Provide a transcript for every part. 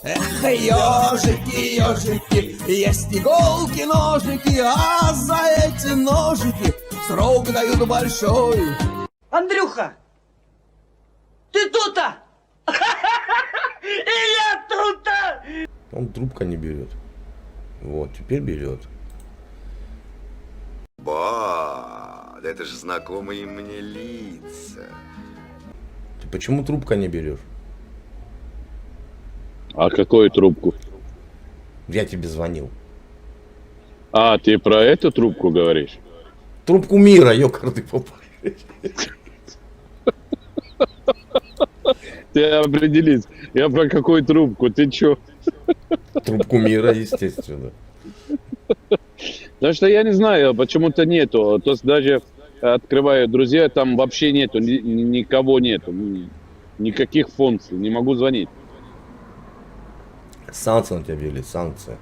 Эх, ежики, ежики, есть иголки, ножики, а за эти ножики срок дают большой. Андрюха, ты тут-то? И я тут-то! Он трубка не берет. Вот, теперь берет. Ба, да это же знакомые мне лица. Ты почему трубка не берешь? А какую трубку? Я тебе звонил. А, ты про эту трубку говоришь? Трубку мира, ёкарный попай. Ты определись. Я про какую трубку? Ты чё? Трубку мира, естественно. Потому что я не знаю, почему-то нету. То есть даже открываю друзья, там вообще нету, никого нету. Никаких функций, не могу звонить. Санкции на тебя ввели, санкции.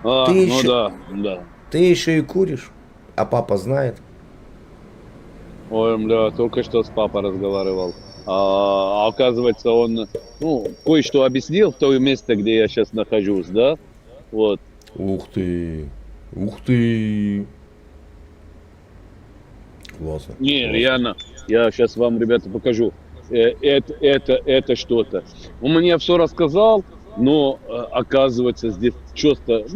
А, Ты ну еще- да, да. Ты еще и куришь, а папа знает. Ой, бля, только что с папой разговаривал. А оказывается, он, ну, кое-что объяснил в то место, где я сейчас нахожусь, да? Вот. Ух ты, ух ты. Классно. Не, классно. реально. Я сейчас вам, ребята, покажу. Это что-то. Он мне все рассказал, но оказывается здесь что-то,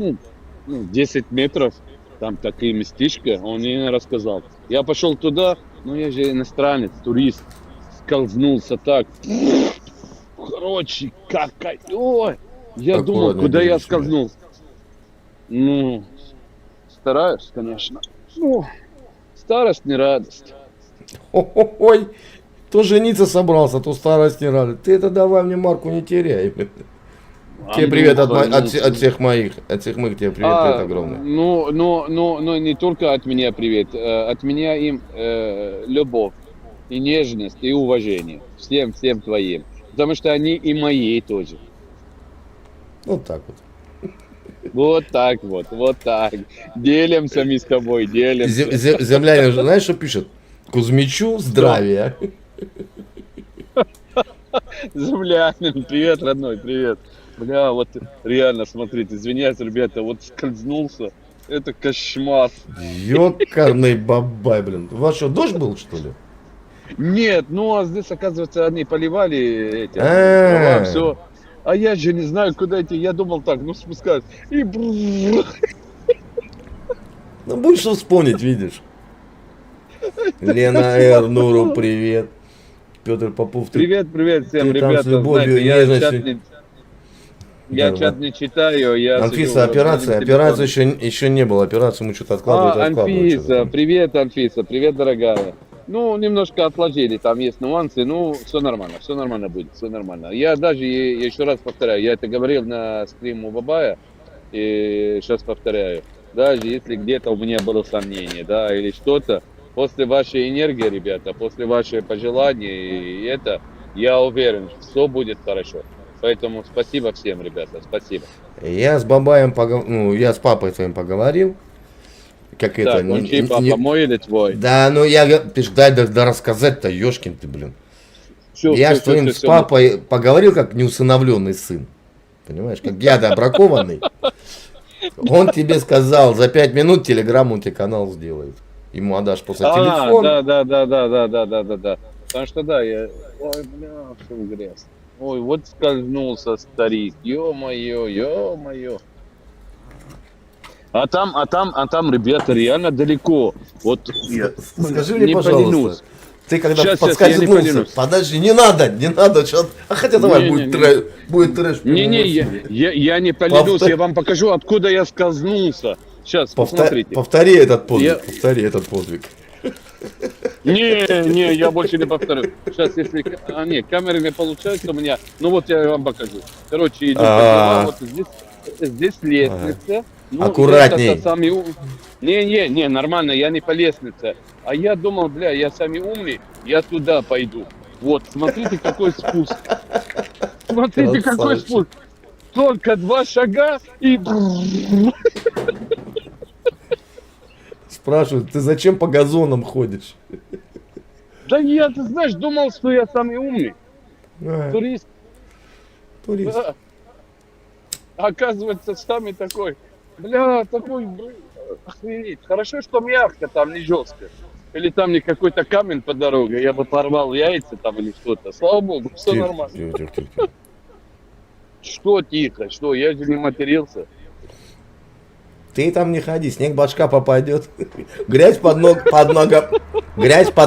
10 метров, там такие местечко, он мне не рассказал. Я пошел туда, но я же иностранец, турист, скользнулся так. Короче, ой, я Аккуратно думал, куда я берись, скользнул. Ну, стараюсь, конечно. Ну, старость не радость. Ой, то жениться собрался, то старость не рада. Ты это давай мне марку не теряй. Тебе привет от всех моих. От всех моих тебе привет огромный. Ну, не только от меня привет. От меня им любовь и нежность и уважение. Всем твоим. Потому что они и мои тоже. Вот так вот. Вот так. Делимся мы с тобой, делимся. Землянин, знаешь, что пишет? Кузьмичу здравия. Землянин, привет, родной, привет. Бля, вот реально, смотрите, извиняюсь, ребята, вот скользнулся. Это кошмар. Ёкарный бабай, блин. У вас что, дождь был, что ли? Нет, ну а здесь, оказывается, они поливали эти А. все. А я же не знаю, куда идти. Я думал так, ну спускаюсь. И Ну, будешь что вспомнить, видишь. Лена Р. Нуру, привет. Петр Попов, ты... привет всем, ты там ребята. с любовью Знаете, и я нежностью. чат не читаю. Я Анфиса, смотрю, операция еще не было. Операцию мы что-то откладываем. Анфиса, привет, Анфиса, привет, дорогая. Ну, немножко отложили, там есть нюансы, ну, все нормально будет, все нормально. Я даже, еще раз повторяю, я это говорил на стриму Бабая, и сейчас повторяю, даже если где-то у меня было сомнение, да, или что-то, после вашей энергии, ребята, после ваших пожеланий, и это, я уверен, все будет хорошо. Поэтому спасибо всем, ребята, спасибо. Я с Бабаем я с папой твоим поговорил. Как Так, это? он чей папа, мой или твой? Да, ну ты ж дай рассказать-то, ёшкин ты, блин. Я с твоим с папой поговорил как неусыновленный сын. Понимаешь, как я бракованный. Он тебе сказал, за 5 минут телеграм он тебе канал сделает. Ему отдашь просто телефон. Да. Потому что да, ой, бля, что грязь. Ой, вот скользнулся старик. Ё-моё. А там, ребята, реально далеко. Вот Скажи мне, не пожалуйста, поленусь. ты когда Сейчас, я не подскользнулся, поленусь. подожди, не надо, сейчас. А хотя давай, будет трэш. Не, я не поленусь, я вам покажу, откуда я скользнулся. Сейчас, посмотрите. Повтори этот подвиг. Не, я больше не повторю. Сейчас, если... нет, камеры не получается у меня. Ну вот я вам покажу. Короче, идем по вот здесь лестница. Ну, аккуратней. это Не, нормально, я не по лестнице. А я думал, бля, я самый умный, я туда пойду. Вот, смотрите, какой спуск. Смотрите, какой спуск. Только 2 шага и... Спрашивают, ты зачем по газонам ходишь? Да я, ты знаешь, думал, что я самый умный. Турист. Турист. Да. Оказывается, сами такой, бля, такой, охренеть. Хорошо, что мягко там, не жестко. Или там не какой-то камень по дороге, я бы порвал яйца там или что-то. Слава богу, все Тихо, нормально. тихо, тихо, тихо. Что тихо, что, я же не матерился. Ты там не ходи, снег башка попадет. Грязь под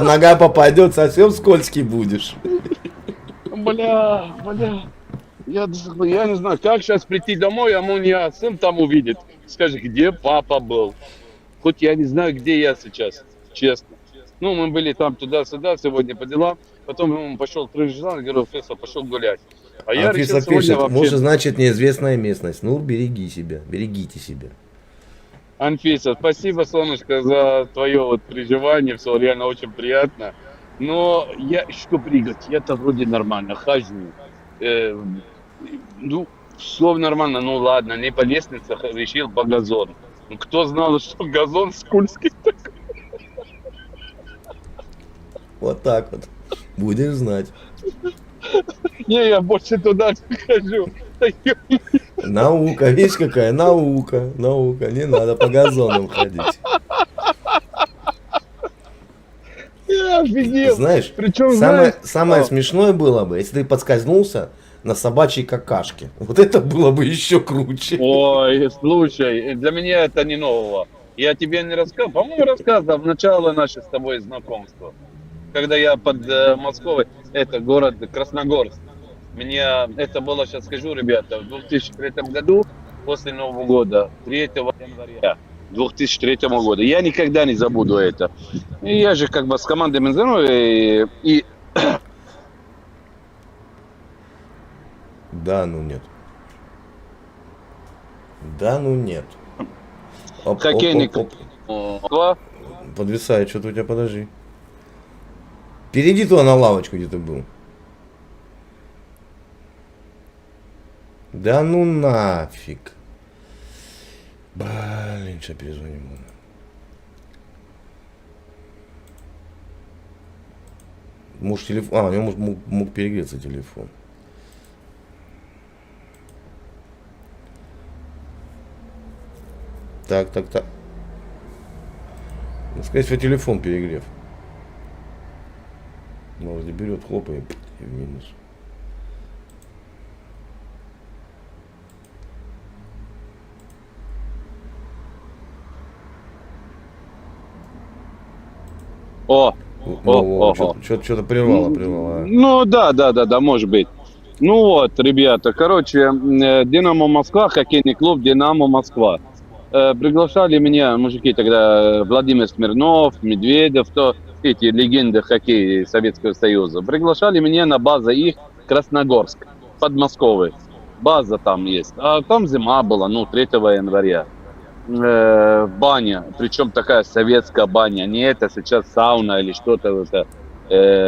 нога попадет, совсем скользкий будешь. Бля. Я не знаю, как сейчас прийти домой, а меня сын там увидит. Скажет, где папа был. Хоть я не знаю, где я сейчас, честно. Ну, мы были там туда-сюда сегодня по делам. Потом он пошел крыжан, говорю, Феса, пошел гулять. А я решил Анфиса сегодня пишет, вообще... может, значит, неизвестная местность. Ну, береги себя, берегите себя. Анфиса, спасибо, солнышко, за твое вот переживание, все реально очень приятно. Но я что прыгать, я-то вроде нормально хожу. Ну, все нормально, ну ладно, не по лестнице решил по газону. Ну, кто знал, что газон скользкий такой? Вот так вот. Будешь знать. Не, я больше туда не хожу. Наука, видишь какая? Наука. Не надо по газонам ходить. Я офигел. Знаешь, Причем, самое смешное было бы, если ты подскользнулся на собачьей какашке. Вот это было бы еще круче. Ой, слушай, для меня это не нового. Я тебе не рассказывал, по-моему, рассказывал в начало наше с тобой знакомства. Когда я под Москвой, это город Красногорск. Мне это было, сейчас скажу, ребята, в 2003 году, после Нового года, 3 января 2003 года. Я никогда не забуду это. И я же как бы с командой Минздрава и Да, ну нет. Да, ну нет. Оп, хоккейник. оп, оп, оп. Подвисает что-то у тебя, подожди. Перейди туда на лавочку, где ты был. Да ну нафиг. Блин, сейчас перезвоним. Может телефон. А, у него мог перегреться телефон. Так. Ну, скорее всего, телефон перегрев. Может, берет, хлопает и в минус. Что-то прервало. Ну да, может быть. Ну вот, ребята, короче, Динамо Москва, хоккейный клуб Динамо Москва. Приглашали меня мужики тогда, Владимир Смирнов, Медведев, эти легенды хоккея Советского Союза. Приглашали меня на базу их Красногорск, подмосковный. База там есть. А там зима была, 3 января. Баня, причем такая советская баня, не это сейчас сауна или что-то, это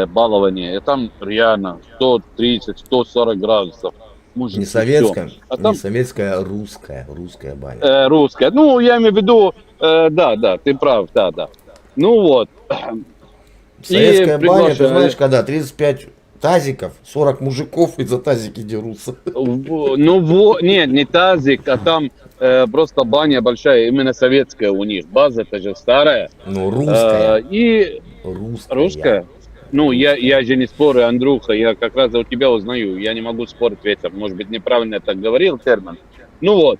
балование. И там реально 130-140 градусов. Мужик, не советская, там... не советская, а русская баня. Русская. Ну, я имею в виду, да, ты прав, да. Ну вот. Советская баня, ты знаешь, когда 35 тазиков, 40 мужиков и за тазики дерутся. Ну, нет, не тазик, а там просто баня большая, именно советская у них. База это же старая. Ну, русская. Русская? Ну, я же не спорю, Андрюха, я как раз у тебя узнаю. Я не могу спорить, Ветер, может быть, неправильно я так говорил термин. Ну вот,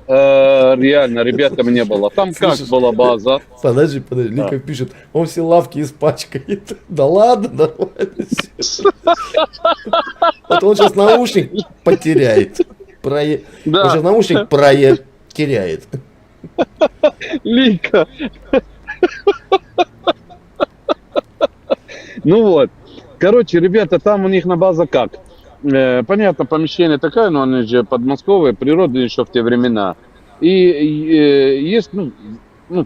реально, ребятам не было. Там как была база? Подожди, Лика пишет, он все лавки испачкает. Да ладно, нормально. Вот он сейчас наушник потеряет. Он сейчас наушник теряет. Лика. Ну вот, короче, ребята, там у них на база как? Понятно, помещение такое, но они же подмосковные, природа еще в те времена. И есть,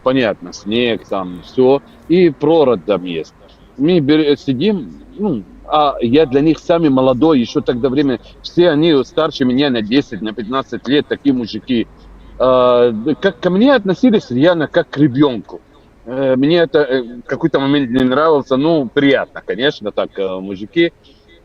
понятно, снег там, все, и прород там есть. Мы сидим, а я для них самый молодой, еще тогда время, все они старше меня на 10, на 15 лет, такие мужики. Как ко мне относились реально как к ребенку. Мне это в какой-то момент не нравился, приятно, конечно, так, мужики.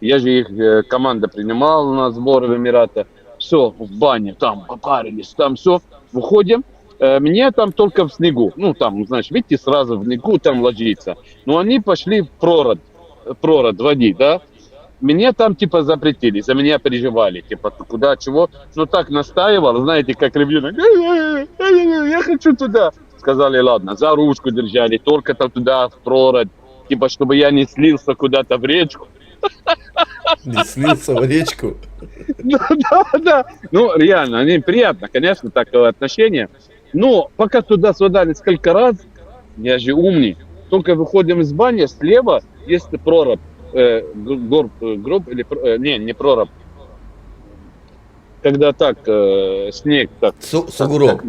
Я же их, команда принимала на сборы в Эмираты. Все, в бане, там попарились, там все. Выходим. Мне там только в снегу. Ну, там, значит, видите, сразу в снегу там ложится. Но они пошли в прород водить, да. Мне там, типа, запретили, за меня переживали, типа, куда, чего. Ну, так настаивал, знаете, как ребенок. Я хочу туда. Сказали, ладно, за ручку держали, только там туда, в прород. Типа, чтобы я не слился куда-то в речку. Не слился в речку. Да. Ну, реально, они приятно, конечно, такое отношение. Но пока туда-сюда несколько раз, я же умный. Только выходим из бани, слева есть прорубь. Гроб или... не прорубь. Когда так, снег так... Сугроб.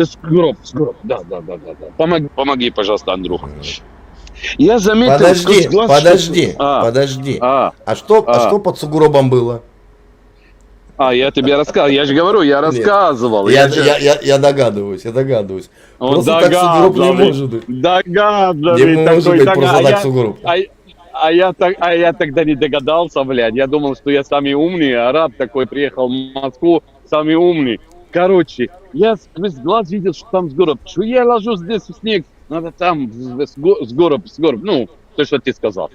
Сугроб, да. Помоги, пожалуйста, Андрюха. Я заметил... Подожди. А что под сугробом было? Я тебе рассказывал, я же говорю, я рассказывал. Я догадываюсь. Просто так сугроб не может быть. Догадливый не может быть просто так сугроб. А я тогда не догадался, блядь. Я думал, что я самый умный, араб такой приехал в Москву, самый умный. Короче, я сквозь глаз видел, что там сугроб. Что я ложусь здесь в снег, надо там сугроб, ну, то, что ты сказал.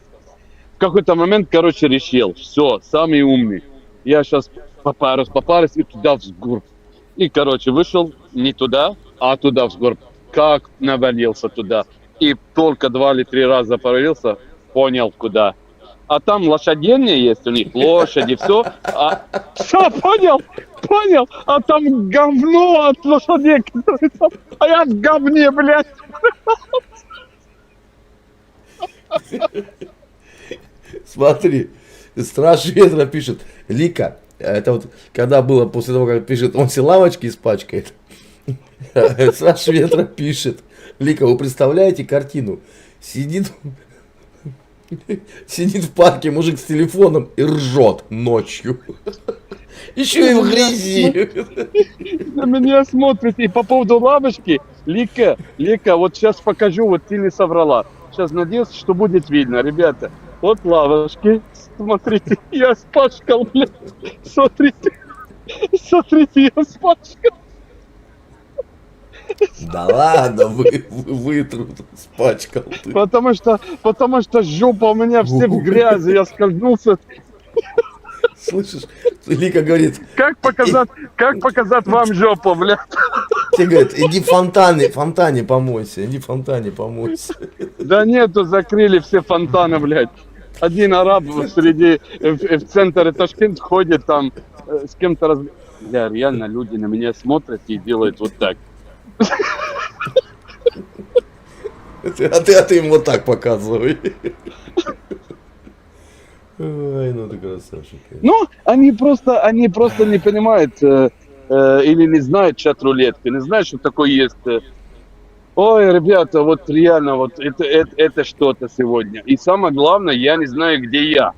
В какой-то момент, короче, решил, все, самый умный. Я сейчас попарюсь и туда в сгорб. И, короче, вышел не туда, а туда в сгорб. Как навалился туда. И только 2 или 3 раза провалился, понял куда. А там лошадиные есть у них, лошади, все. Все, понял. А там говно от лошадей, которые там. А я в говне, блядь. Смотри, Страж Ветра пишет, Лика, это вот когда было после того, как пишет, он все лавочки испачкает. Страж Ветра пишет, Лика, вы представляете картину? Сидит в парке мужик с телефоном и ржет ночью. Еще и в грязи. На меня смотрит. И по поводу лавочки, Лика, вот сейчас покажу, вот ты не соврала. Сейчас надеюсь, что будет видно, ребята. Вот лавочки. Смотрите, я спачкал, блядь. Смотрите, я спачкал. Да ладно, вытрут, спачкал ты. Потому что жопа у меня все в грязи, я скользнулся. Слышишь, Лика говорит... Как показать вам жопу, блядь? Тебе говорит, иди в фонтане помойся, Да нету, закрыли все фонтаны, блядь. Один араб в центре Ташкент ходит там, с кем-то Бля, реально люди на меня смотрят и делают вот так. А ты им вот так показывай. Ой, ну ты красавчик. Ну, они просто не понимают или не знают чат рулетки, не знают, что такое есть. Ой, ребята, вот реально, вот это что-то сегодня. И самое главное, я не знаю, где я.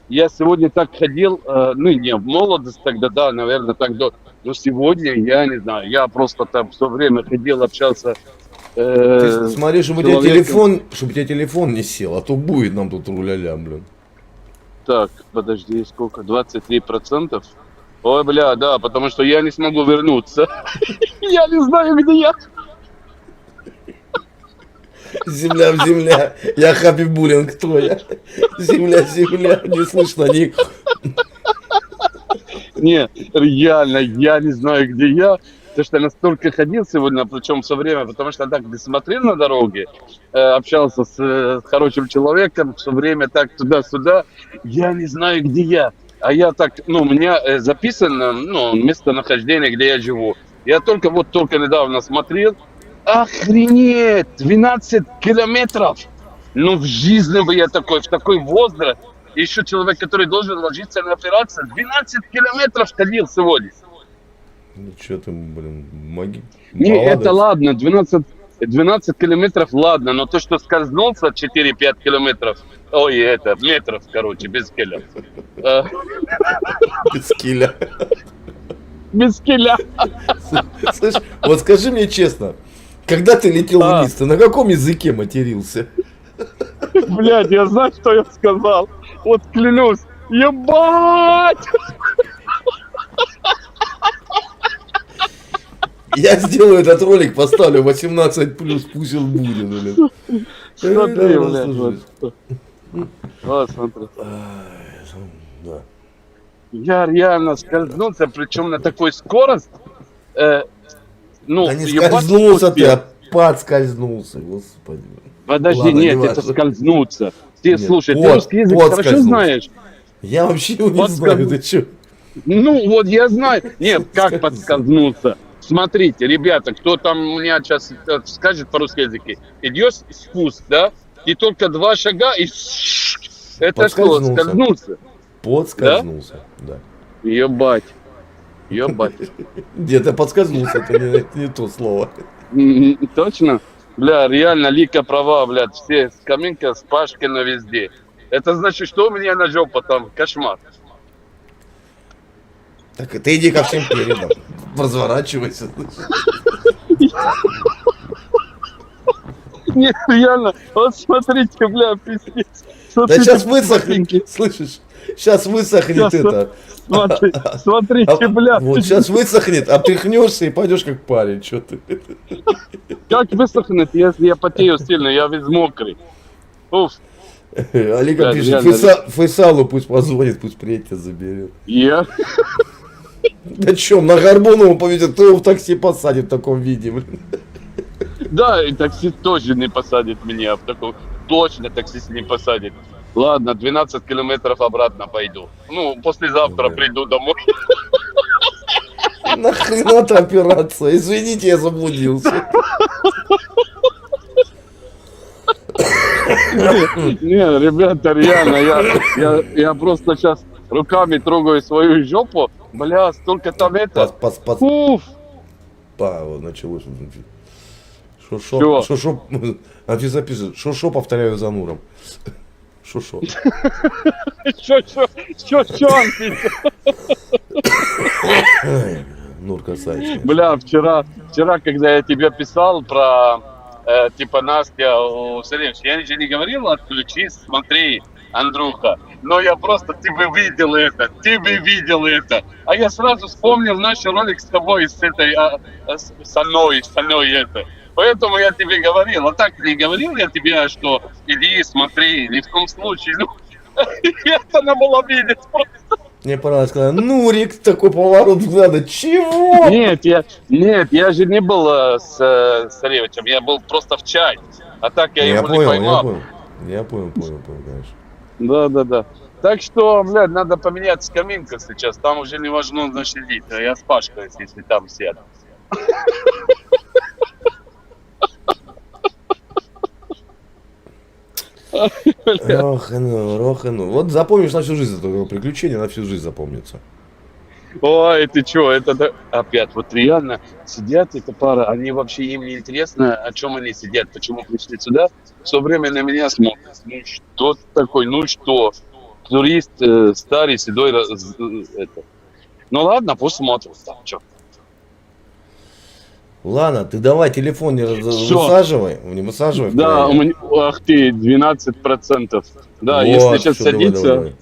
Я сегодня так ходил, ну, не в молодость тогда, да, наверное, так до. Но сегодня я не знаю, я просто там все время ходил, общался. Ты смотри, чтобы у тебя телефон не сел, а то будет нам тут руля-ля, блин. Так, подожди, сколько? 23%? Ой, бля, да, потому что я не смогу вернуться. Я не знаю, где я. Земля, я Happy Буллинг твоя. Земля, не слышно ни... Не, реально, я не знаю, где я. Потому что я настолько ходил сегодня, причем все время, потому что так смотрел на дороге, общался с хорошим человеком, все время так туда-сюда. Я не знаю, где я. А я так, ну, у меня записано, ну, местонахождение, где я живу. Я только недавно смотрел. Охренеть! 12 километров! Ну, в жизни бы я в такой возраст. Еще человек, который должен ложиться на операцию, 12 километров ходил сегодня. Ну, что ты, блин, Не, это ладно, 12 километров, ладно, но то, что скользнулся 4-5 километров, метров, короче, без киля. Без киля. Без киля. Слышь, вот скажи мне честно, когда ты летел вниз, ты на каком языке матерился? Блядь, я знаю, что я сказал. Вот клянусь. Ебать! Я сделаю этот ролик, поставлю 18+, пусть он будет, блин. Смотри, блядь. Вот, смотри. Да. Я реально скользнулся, причем на такой скорость. Ну, Да не ебать, скользнулся ты, успел. а подскользнулся, господи. Подожди, Ладно, нет, не это важно. скользнуться. Ты, Нет, слушай, ты под- русский язык хорошо подскользнулся. знаешь? Я вообще его не Подскольз- знаю, ты чё? Ну, вот я знаю. Нет, как Скользнулся. подскользнуться? Смотрите, ребята, кто там у меня сейчас скажет по-русски языке. Идешь спуск, да? И только 2 шага, и это что, Подскользнулся. скользнулся? Подскользнулся, да. Ебать. Ебать. Где-то подскользнулся, это не то слово. Точно? Бля, реально, Лика права, блядь. Все Каменка с Пашкина везде. Это значит, что у меня на жопу там? Кошмар. Так ты иди ко всем передам. Разворачивайся. Нет, реально. Вот смотрите, бля, пиздец. Да Смотрите, сейчас высохнет, ботинки. слышишь? Сейчас высохнет Щас, это. Смотрите, бля. Вот сейчас высохнет, отряхнешься и пойдешь как парень. Что ты? Как высохнет, если я потею сильно, я весь мокрый. Уф. Олега Да, пишет, реально. Фейсалу пусть позвонит, пусть приедет тебя заберет. Я? Да чё, на Горбунову повезет, кто его в такси посадит в таком виде, блин. Да, и таксист тоже не посадит меня. В таком... Точно таксист не посадит. Ладно, 12 километров обратно пойду. Ну, послезавтра Да. приду домой. Нахрена эта операция? Извините, я заблудился. Не, ребята, реально, я просто сейчас руками трогаю свою жопу. Бля, столько там это. Уф. Вот началось. Чё? Шо, Анфиса пишет, шо, повторяю за Нуром. Шо. Чё, Анфиса? Ай, Нур красавец. Бля, вчера, когда я тебе писал про, типа, Настя у Саревич, я же не говорил, отключись, смотри, Андрюха. Но я просто, ты бы видел это. А я сразу вспомнил наш ролик с тобой, с этой, со мной это. Поэтому я тебе говорил, а так не говорил я тебе, что иди, смотри, ни в коем случае. Ну, это надо было видеть просто. Мне понравилось, когда Нурик, такой поворот взгляда. Чего? Нет, я же не был с Саревичем, я был просто в чай. А так я его не поймал. Я понял, конечно. Да. Так что, блядь, надо поменять скамейку сейчас. Там уже невозможно сидеть. Я с Пашкой, если там сяду. Рохану. Вот запомнишь на всю жизнь это приключение, на всю жизнь запомнится. Ой, ты чё, это опять, вот реально сидят эта пара, они вообще, им не интересно, о чем они сидят, почему пришли сюда, все время на меня смотрят. Ну что ты такой, ну что, турист старый, седой, это. Ну ладно, пусть смотрят там, чё. Ладно, ты давай телефон не Всё. высаживай. Не высаживай. в Да, края. у меня, ах ты, 12%. Да, Вот, если сейчас всё, давай, садиться, давай.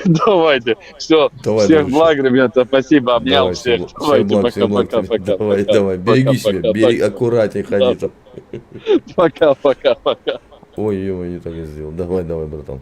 давайте. Все, Давай, всех дружище. благ, ребята, спасибо, обнял Давай, всех. всем Давайте, благ, всем благ тебе. пока. Давай, береги себя, бери аккуратнее ходи там. Пока. Ой, не так я сделал. Давай, братан.